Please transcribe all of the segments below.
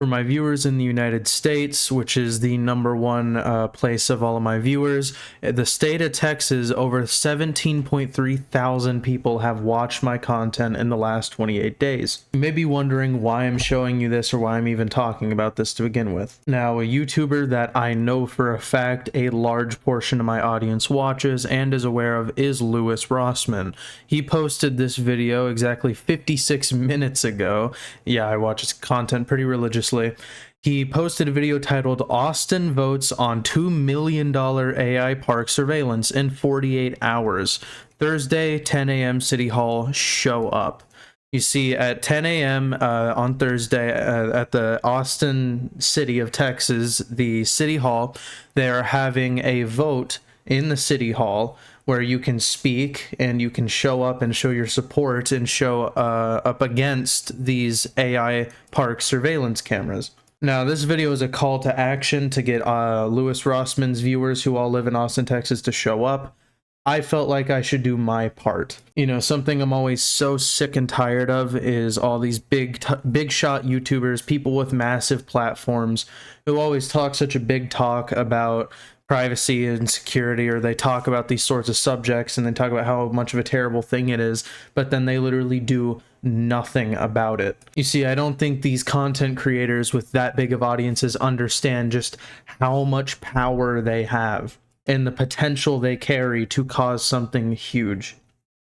For my viewers in the United States, which is the #1 place of all of my viewers, the state of Texas, over 17.3 thousand people have watched my content in the last 28 days. You may be wondering why I'm showing you this or why I'm even talking about this to begin with. Now, a YouTuber that I know for a fact a large portion of my audience watches and is aware of is Louis Rossmann. He posted this video exactly 56 minutes ago. Yeah, I watch his content pretty religiously. He posted a video titled "Austin Votes on $2 Million AI Park Surveillance in 48 Hours. Thursday, 10 a.m. City Hall, show up." You see, at 10 a.m. On Thursday at the Austin City of Texas, the City Hall, they are having a vote in the City Hall where you can speak and you can show up and show your support and show up against these AI park surveillance cameras. Now, this video is a call to action to get Louis Rossmann's viewers, who all live in Austin, Texas, to show up. I felt like I should do my part. You know, something I'm always so sick and tired of is all these big shot YouTubers, people with massive platforms, who always talk such a big talk about privacy and security, or they talk about these sorts of subjects and they talk about how much of a terrible thing it is, but then they literally do nothing about it. You see, I don't think these content creators with that big of audiences understand just how much power they have and the potential they carry to cause something huge.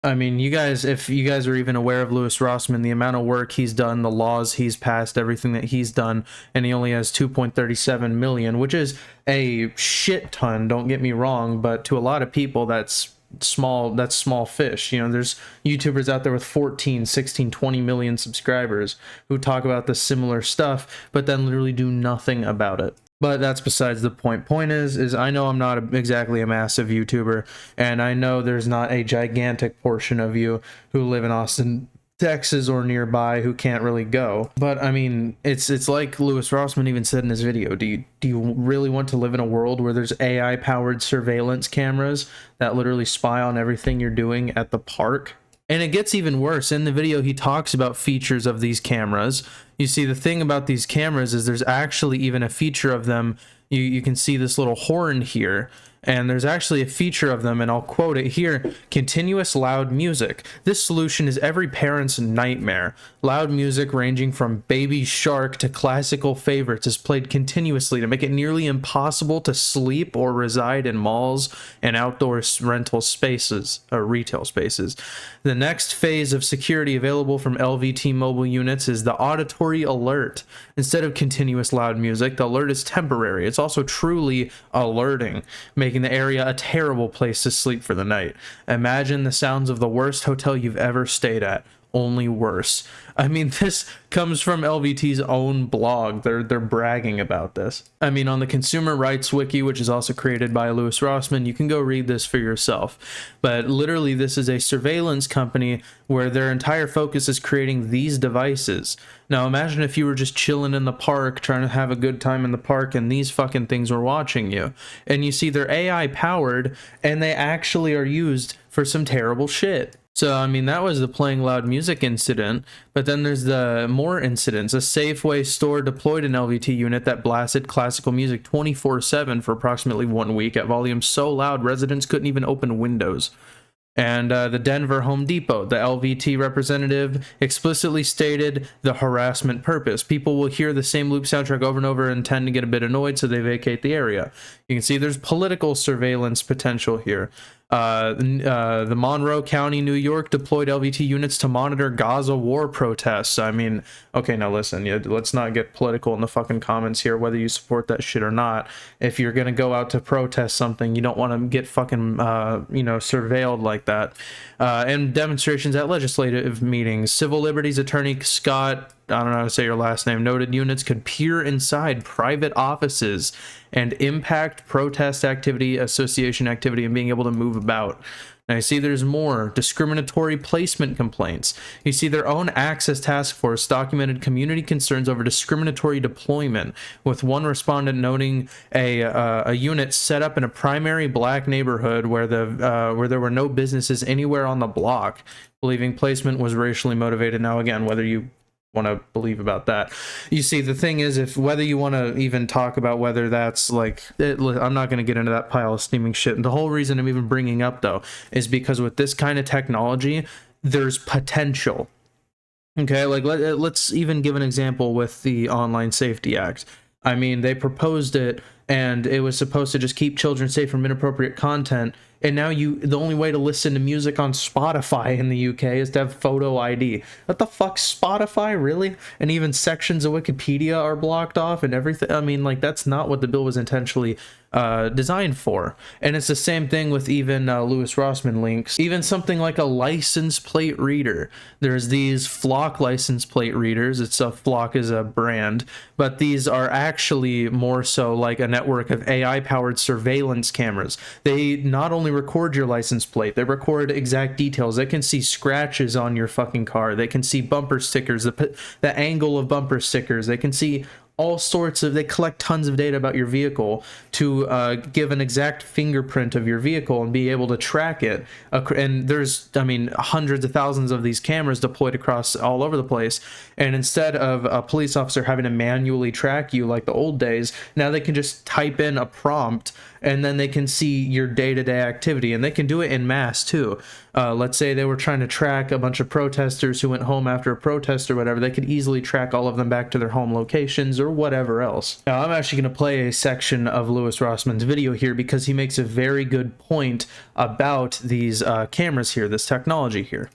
I mean, you guys, if you guys are even aware of Louis Rossmann, the amount of work he's done, the laws he's passed, everything that he's done, and he only has 2.37 million, which is a shit ton, don't get me wrong, but to a lot of people, that's small fish. You know, there's YouTubers out there with 14, 16, 20 million subscribers who talk about the similar stuff, but then literally do nothing about it. But that's besides the point. Point is I know I'm not exactly a massive YouTuber, and I know there's not a gigantic portion of you who live in Austin, Texas, or nearby who can't really go. But I mean, it's like Louis Rossmann even said in his video. Do you really want to live in a world where there's AI powered surveillance cameras that literally spy on everything you're doing at the park? And it gets even worse. In the video, he talks about features of these cameras. You see, the thing about these cameras is there's actually even a feature of them. You can see this little horn here, and there's actually a feature of them, and I'll quote it here: "Continuous loud music. This solution is every parent's nightmare. Loud music ranging from Baby Shark to classical favorites is played continuously to make it nearly impossible to sleep or reside in malls and outdoor rental spaces, or retail spaces. The next phase of security available from LVT mobile units is the auditory alert. Instead of continuous loud music, the alert is temporary. It's also truly alerting, making the area a terrible place to sleep for the night. Imagine the sounds of the worst hotel you've ever stayed at, only worse." I mean, this comes from LVT's own blog. They're bragging about this. I mean, on the Consumer Rights Wiki, which is also created by Louis Rossmann, you can go read this for yourself. But literally, this is a surveillance company where their entire focus is creating these devices. Now, imagine if you were just chilling in the park, trying to have a good time in the park, and these fucking things were watching you. And you see, they're AI powered, and they actually are used for some terrible shit. So, I mean, that was the playing loud music incident, but then there's the more incidents. A Safeway store deployed an LVT unit that blasted classical music 24/7 for approximately 1 week at volumes so loud residents couldn't even open windows. And the Denver Home Depot, the LVT representative explicitly stated the harassment purpose. People will hear the same loop soundtrack over and over and tend to get a bit annoyed, so they vacate the area. You can see there's political surveillance potential here. The Monroe County, New York, deployed LVT units to monitor Gaza war protests. I mean, okay, now listen, let's not get political in the fucking comments here, whether you support that shit or not. If you're gonna go out to protest something, you don't want to get fucking, surveilled like that. And demonstrations at legislative meetings. Civil Liberties Attorney Scott, I don't know how to say your last name, noted units could peer inside private offices and impact protest activity, association activity, and being able to move about. Now, you see there's more discriminatory placement complaints. You see their own Access Task Force documented community concerns over discriminatory deployment, with one respondent noting a unit set up in a primary black neighborhood where there were no businesses anywhere on the block, believing placement was racially motivated. Now, again, whether you want to believe about that. You see, the thing is, if whether you want to even talk about whether that's like I'm not going to get into that pile of steaming shit. And the whole reason I'm even bringing up though is because with this kind of technology, there's potential. Okay, like let's even give an example with the Online Safety Act. I mean, they proposed it and it was supposed to just keep children safe from inappropriate content. And now the only way to listen to music on Spotify in the UK is to have photo ID. What the fuck, Spotify, really? And even sections of Wikipedia are blocked off and everything. I mean, like, that's not what the bill was intentionally designed for. And it's the same thing with even Louis Rossmann links. Even something like a license plate reader. There's these Flock license plate readers. Flock is a brand, but these are actually more so like a network of AI-powered surveillance cameras. They not only record your license plate, they record exact details. They can see scratches on your fucking car. They can see bumper stickers, the angle of bumper stickers. They can see all sorts of, they collect tons of data about your vehicle to give an exact fingerprint of your vehicle and be able to track it. And there's, I mean, hundreds of thousands of these cameras deployed across all over the place. And instead of a police officer having to manually track you like the old days, now they can just type in a prompt and then they can see your day-to-day activity, and they can do it in mass too. Let's say they were trying to track a bunch of protesters who went home after a protest or whatever. They could easily track all of them back to their home locations or whatever else. Now, I'm actually going to play a section of Louis Rossmann's video here because he makes a very good point about these cameras here, this technology here.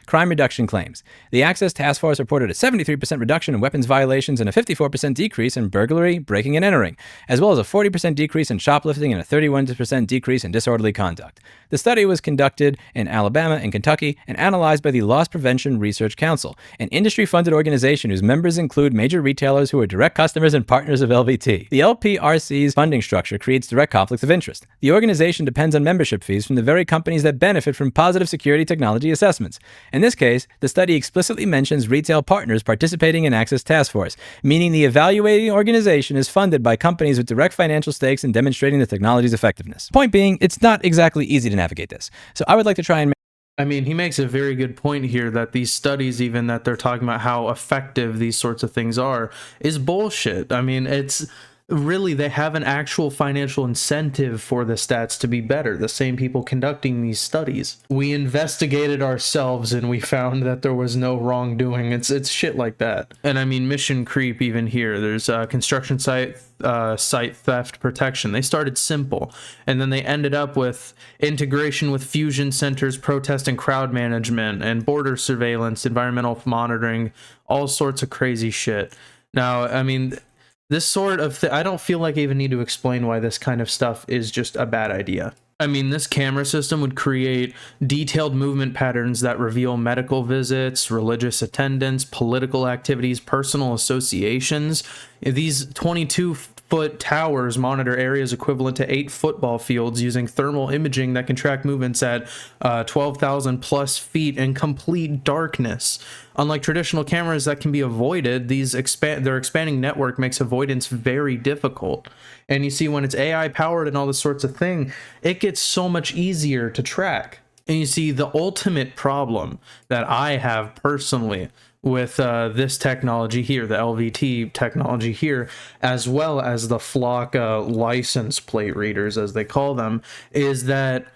Crime reduction claims. The Access Task Force reported a 73% reduction in weapons violations and a 54% decrease in burglary, breaking and entering, as well as a 40% decrease in shoplifting and a 31% decrease in disorderly conduct. The study was conducted in Alabama and Kentucky and analyzed by the Loss Prevention Research Council, an industry-funded organization whose members include major retailers who are direct customers and partners of LVT. The LPRC's funding structure creates direct conflicts of interest. The organization depends on membership fees from the very companies that benefit from positive security technology assessments. In this case, the study explicitly mentions retail partners participating in Access Task Force, meaning the evaluating organization is funded by companies with direct financial stakes in demonstrating the technology's effectiveness. Point being, it's not exactly easy to navigate this. So I would like to try and I mean, he makes a very good point here that these studies, even that they're talking about how effective these sorts of things are, is bullshit. I mean, it's really, they have an actual financial incentive for the stats to be better. The same people conducting these studies. We investigated ourselves and we found that there was no wrongdoing. It's shit like that. And I mean, mission creep even here. There's construction site theft protection. They started simple, and then they ended up with integration with fusion centers, protest and crowd management, and border surveillance, environmental monitoring, all sorts of crazy shit. Now, I mean, this sort of I don't feel like I even need to explain why this kind of stuff is just a bad idea. I mean, this camera system would create detailed movement patterns that reveal medical visits, religious attendance, political activities, personal associations. These 22-foot towers monitor areas equivalent to 8 football fields using thermal imaging that can track movements at 12,000 plus feet in complete darkness. Unlike traditional cameras that can be avoided, their expanding network makes avoidance very difficult. And you see, when it's AI powered and all this sorts of thing, it gets so much easier to track. And you see, the ultimate problem that I have personally with this technology here, the LVT technology here, as well as the Flock license plate readers, as they call them, is that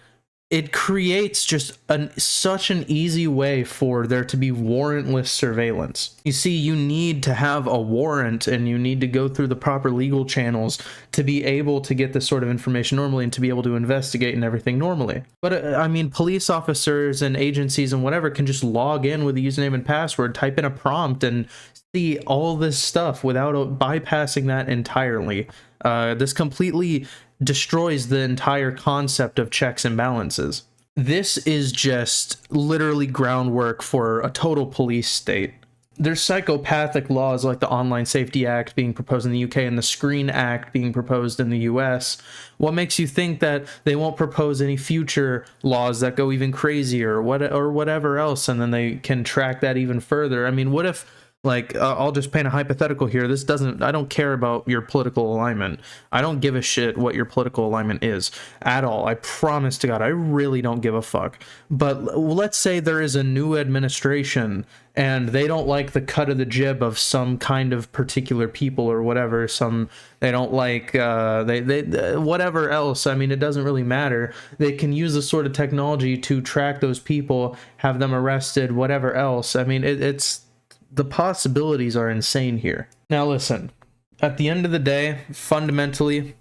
it creates just such an easy way for there to be warrantless surveillance. You see, you need to have a warrant and you need to go through the proper legal channels to be able to get this sort of information normally and to be able to investigate and everything normally. But I mean, police officers and agencies and whatever can just log in with a username and password, type in a prompt, and see all this stuff without bypassing that entirely. This completely destroys the entire concept of checks and balances. This is just literally groundwork for a total police state. There's psychopathic laws like the Online Safety Act being proposed in the UK and the Screen Act being proposed in the US. What makes you think that they won't propose any future laws that go even crazier or whatever else, and then they can track that even further? I mean, what if Like, I'll just paint a hypothetical here. I don't care about your political alignment. I don't give a shit what your political alignment is at all. I promise to God, I really don't give a fuck. But let's say there is a new administration and they don't like the cut of the jib of some kind of particular people or whatever. They don't like, whatever else. I mean, it doesn't really matter. They can use this sort of technology to track those people, have them arrested, whatever else. I mean, it's the possibilities are insane here. Now listen, at the end of the day, fundamentally,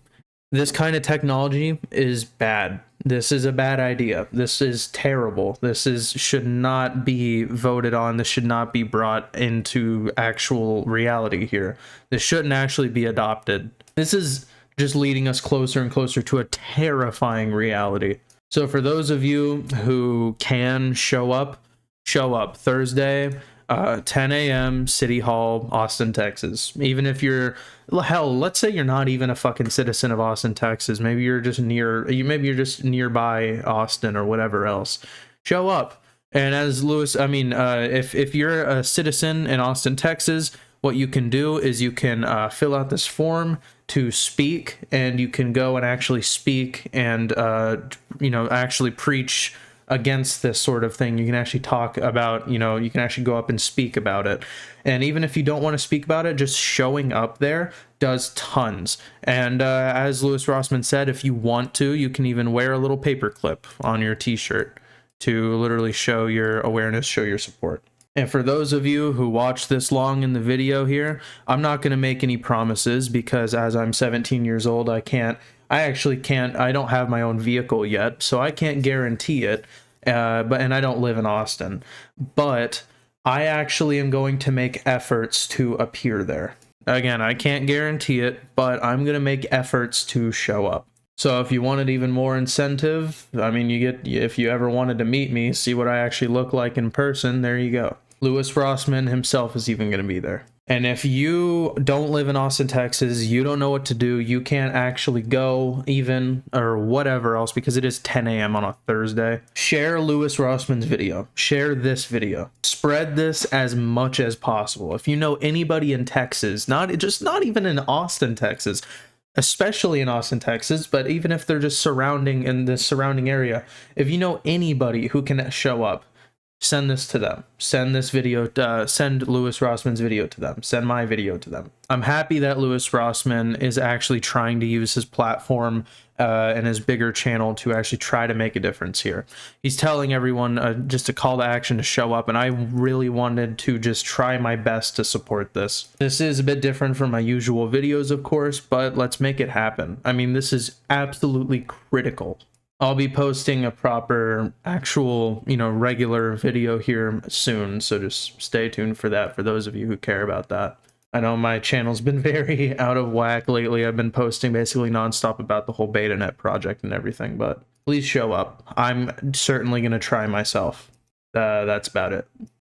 this kind of technology is bad. This is a bad idea. This is terrible. Should not be voted on. This should not be brought into actual reality here. This shouldn't actually be adopted. This is just leading us closer and closer to a terrifying reality. So for those of you who can show up Thursday, 10 a.m. City Hall, Austin, Texas. Even if you're, hell, let's say you're not even a fucking citizen of Austin, Texas. Maybe you're just nearby Austin or whatever else. Show up. And as Louis, if you're a citizen in Austin, Texas, what you can do is you can fill out this form to speak, and you can go and actually speak and, actually preach against this sort of thing. You can actually talk about, you can actually go up and speak about it. And even if you don't want to speak about it, just showing up there does tons. And as Louis Rossmann said, if you want to, you can even wear a little paperclip on your t-shirt to literally show your awareness, show your support. And for those of you who watch this long in the video here, I'm not going to make any promises because as I'm 17 years old, I don't have my own vehicle yet, so I can't guarantee it. And I don't live in Austin, but I actually am going to make efforts to appear there. Again, I can't guarantee it, but I'm going to make efforts to show up. So if you wanted even more incentive, if you ever wanted to meet me, see what I actually look like in person, there you go. Louis Rossmann himself is even going to be there. And if you don't live in Austin, Texas, you don't know what to do, you can't actually go even or whatever else because it is 10 a.m. on a Thursday, share Louis Rossmann's video. Share this video. Spread this as much as possible. If you know anybody in Texas, not even in Austin, Texas, especially in Austin, Texas, but even if they're just in the surrounding area, if you know anybody who can show up, send this to them. Send this video, send Louis Rossmann's video to them. Send my video to them. I'm happy that Louis Rossmann is actually trying to use his platform and his bigger channel to actually try to make a difference here. He's telling everyone just a call to action to show up, and I really wanted to just try my best to support this. This is a bit different from my usual videos, of course, but let's make it happen. I mean, this is absolutely critical. I'll be posting a proper, actual, regular video here soon, so just stay tuned for that for those of you who care about that. I know my channel's been very out of whack lately. I've been posting basically nonstop about the whole BetaNet project and everything, but please show up. I'm certainly going to try myself. That's about it.